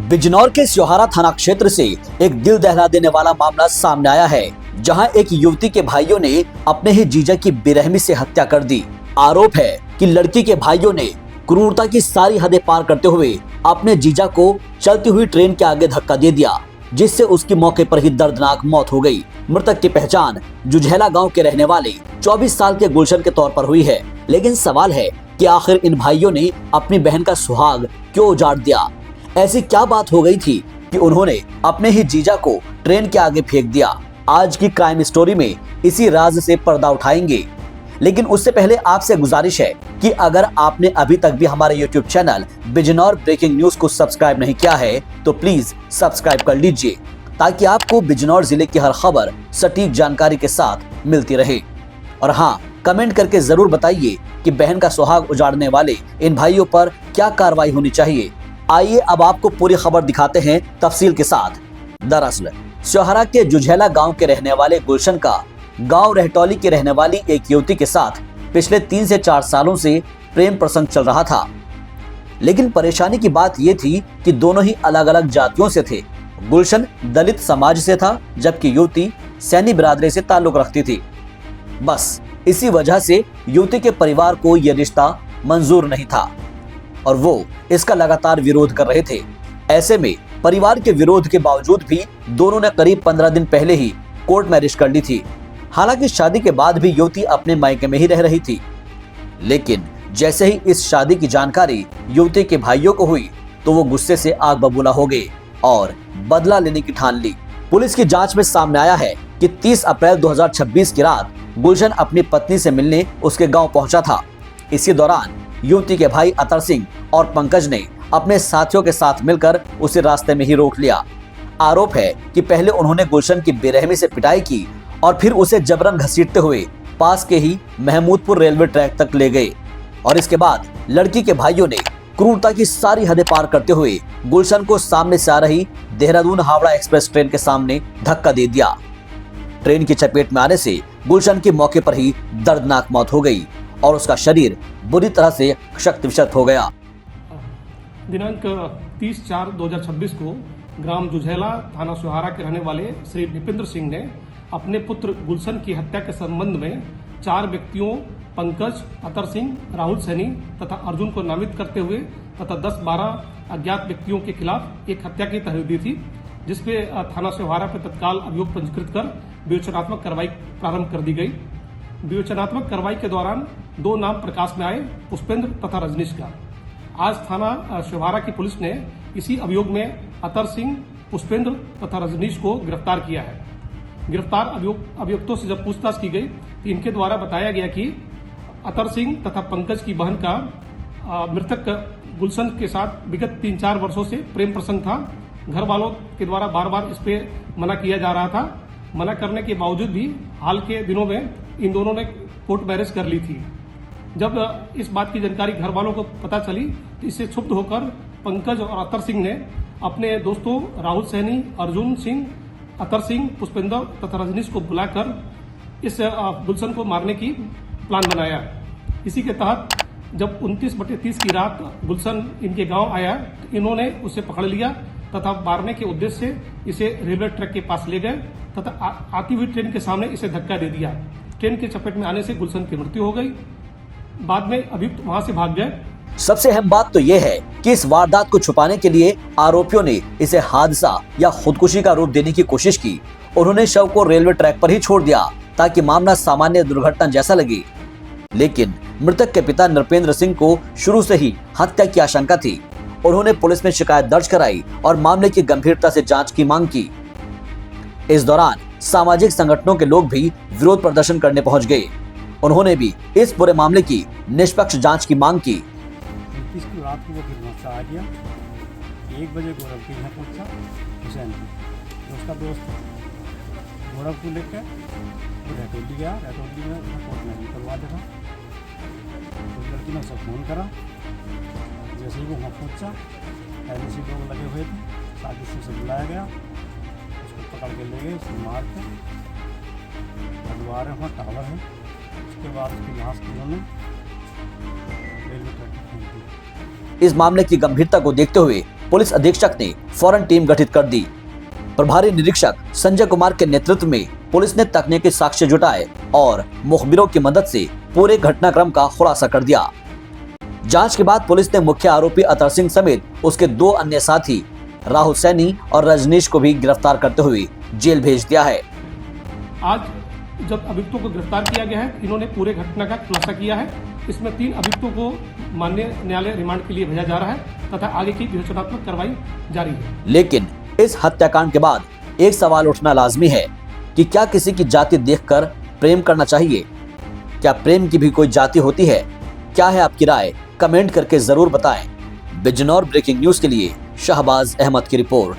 बिजनौर के स्योहारा थाना क्षेत्र से एक दिल दहला देने वाला मामला सामने आया है, जहां एक युवती के भाइयों ने अपने ही जीजा की बेरहमी से हत्या कर दी। आरोप है कि लड़की के भाइयों ने क्रूरता की सारी हदें पार करते हुए अपने जीजा को चलती हुई ट्रेन के आगे धक्का दे दिया, जिससे उसकी मौके पर ही दर्दनाक मौत हो गई। मृतक की पहचान जुझेला गांव के रहने वाले 24 साल के गुलशन के तौर पर हुई है। लेकिन सवाल है कि आखिर इन भाइयों ने अपनी बहन का सुहाग क्यों उजाड़ दिया? ऐसी क्या बात हो गई थी कि उन्होंने अपने ही जीजा को ट्रेन के आगे फेंक दिया? आज की क्राइम स्टोरी में इसी राज से पर्दा उठाएंगे। लेकिन उससे पहले आपसे गुजारिश है कि अगर आपने अभी तक भी हमारे YouTube channel Bijnor breaking news को सब्सक्राइब नहीं किया है तो प्लीज सब्सक्राइब कर लीजिए, ताकि आपको बिजनौर जिले की हर खबर सटीक जानकारी के साथ मिलती रहे। और हाँ, कमेंट करके जरूर बताइए कि बहन का सुहाग उजाड़ने वाले इन भाइयों पर क्या कार्रवाई होनी चाहिए। आइए अब आपको पूरी खबर दिखाते हैं तफसील के साथ। दरअसल स्योहारा के जुझेला गांव के रहने वाले गुलशन का गांव रहटौली की रहने वाली एक युवती के साथ पिछले 3 से 4 सालों से प्रेम प्रसंग चल रहा था। लेकिन परेशानी की बात यह थी कि दोनों ही अलग अलग जातियों से थे। गुलशन दलित समाज से था, जबकि युवती सैनी बिरादरी से ताल्लुक रखती थी। बस इसी वजह से युवती के परिवार को यह रिश्ता मंजूर नहीं था और वो इसका लगातार विरोध कर रहे थे। ऐसे में परिवार के विरोध के बावजूद भी दोनों ने करीब 15 दिन पहले ही कोर्ट मैरिज कर ली थी। हालांकि शादी के बाद भी युवती अपने मायके में ही रह रही थी। लेकिन जैसे ही इस शादी की जानकारी युवती के भाइयों को हुई तो वो गुस्से से आग बबूला हो गए और बदला लेने की ठान ली। पुलिस की जांच में सामने आया है कि 30 अप्रैल 2026 की रात गुलशन अपनी पत्नी से मिलने उसके गांव पहुंचा था। इसी दौरान युवती के भाई अतर सिंह और पंकज ने अपने साथियों के साथ मिलकर उसे रास्ते में ही रोक लिया। आरोप है कि पहले उन्होंने गुलशन की बेरहमी से पिटाई की और फिर उसे जबरन घसीटते हुए पास के ही महमूदपुर रेलवे ट्रैक तक ले गए और इसके बाद लड़की के भाइयों ने क्रूरता की सारी हदें पार करते हुए गुलशन को सामने से आ रही देहरादून हावड़ा एक्सप्रेस ट्रेन के सामने धक्का दे दिया। ट्रेन की चपेट में आने से गुलशन की मौके पर ही दर्दनाक मौत हो गई और उसका शरीर बुरी तरह से क्षत-विक्षत हो गया। दिनांक 30/4/2026 को ग्राम जुझेला थाना स्योहारा के रहने वाले श्री निपेंद्र सिंह ने अपने पुत्र गुलशन की हत्या के संबंध में 4 व्यक्तियों पंकज, अतर सिंह, राहुल सैनी तथा अर्जुन को नामित करते हुए तथा 10-12 अज्ञात व्यक्तियों के खिलाफ एक हत्या की तहरीर दी थी, जिसपे थाना स्योहारा पर तत्काल अभियोग पंजीकृत कर विवेचनात्मक कार्रवाई प्रारंभ कर दी गई। विवेचनात्मक कार्रवाई के दौरान 2 नाम प्रकाश में आए, पुष्पेंद्र तथा रजनीश का। आज थाना स्योहारा की पुलिस ने इसी अभियोग में अतर सिंह, पुष्पेंद्र तथा रजनीश को गिरफ्तार किया है। गिरफ्तार अभियुक्तों से जब पूछताछ की गई तो इनके द्वारा बताया गया कि अतर सिंह तथा पंकज की बहन का मृतक गुलशन के साथ विगत 3-4 वर्षों से प्रेम प्रसंग था। घर वालों के द्वारा बार बार इस पे मना किया जा रहा था। मना करने के बावजूद भी हाल के दिनों में इन दोनों ने कोर्ट मैरिज कर ली थी। जब इस बात की जानकारी घर वालों को पता चली तो इससे क्षुब्ध होकर पंकज और अतर सिंह ने अपने दोस्तों राहुल सैनी, अर्जुन सिंह, अतर सिंह, पुष्पेंद्र तथा रजनीश को बुलाकर इस गुलशन को मारने की प्लान बनाया। इसी के तहत जब 29/30 की रात गुलशन इनके गांव आया तो इन्होंने उसे पकड़ लिया तथा मारने के उद्देश्य से इसे रेलवे ट्रैक के पास ले गए तथा आती हुई ट्रेन के सामने इसे धक्का दे दिया। ट्रेन के चपेट में आने से गुलशन की मृत्यु हो गई। बाद में अभियुक्त वहां से भाग गए। सबसे अहम बात तो यह है कि इस वारदात को छुपाने के लिए आरोपियों ने इसे हादसा या खुदकुशी का रूप देने की कोशिश की। उन्होंने शव को रेलवे ट्रैक पर ही छोड़ दिया ताकि मामला सामान्य दुर्घटना जैसा लगे। लेकिन मृतक के पिता नृपेंद्र सिंह को शुरू से ही हत्या की आशंका थी। उन्होंने पुलिस में शिकायत दर्ज कराई और मामले की गंभीरता से जांच की मांग की। इस दौरान सामाजिक संगठनों के लोग भी विरोध प्रदर्शन करने पहुंच गए। उन्होंने भी इस पूरे मामले की निष्पक्ष जांच की मांग की। 29 की रात को वो फिर वहाँ से आ गया। 1 बजे गौरव के यहाँ पहुँचा हुसैन तो उसका दोस्त गौरव को लेकर वो रहटौली गया। रहटौली में उसने कोर्ट मैरिज करवा दिया। तो लड़की ने उसे फ़ोन करा। जैसे ही वो वहाँ पहुँचा, पहले से लोग लगे हुए थे, शादी से उसे बुलाया गया। उसको पकड़ के ले गए, उसे मार के हरिद्वार वहाँ टावर है। उसके बाद उसकी लाश को उन्होंने रेलवे ट्रैक पर फेंक दी। इस मामले की गंभीरता को देखते हुए पुलिस अधीक्षक ने फौरन टीम गठित कर दी। प्रभारी निरीक्षक संजय कुमार के नेतृत्व में पुलिस ने तकनीकी साक्ष्य जुटाए और मुखबिरों की मदद से पूरे घटनाक्रम का खुलासा कर दिया। जांच के बाद पुलिस ने मुख्य आरोपी अतर सिंह समेत उसके 2 अन्य साथी राहुल सैनी और रजनीश को भी गिरफ्तार करते हुए जेल भेज दिया है। आज जब अभियुक्तों को गिरफ्तार किया गया है, इन्होंने पूरे घटना का खुलासा किया है। इसमें 3 अभियुक्तों को माननीय न्यायालय रिमांड के लिए भेजा जा रहा है तथा आगे की विवेचनात्मक कार्रवाई जारी है। लेकिन इस हत्याकांड के बाद एक सवाल उठना लाजमी है कि क्या किसी की जाति देखकर प्रेम करना चाहिए? क्या प्रेम की भी कोई जाति होती है? क्या है आपकी राय? कमेंट करके जरूर बताएं। बिजनौर ब्रेकिंग न्यूज के लिए शहबाज अहमद की रिपोर्ट।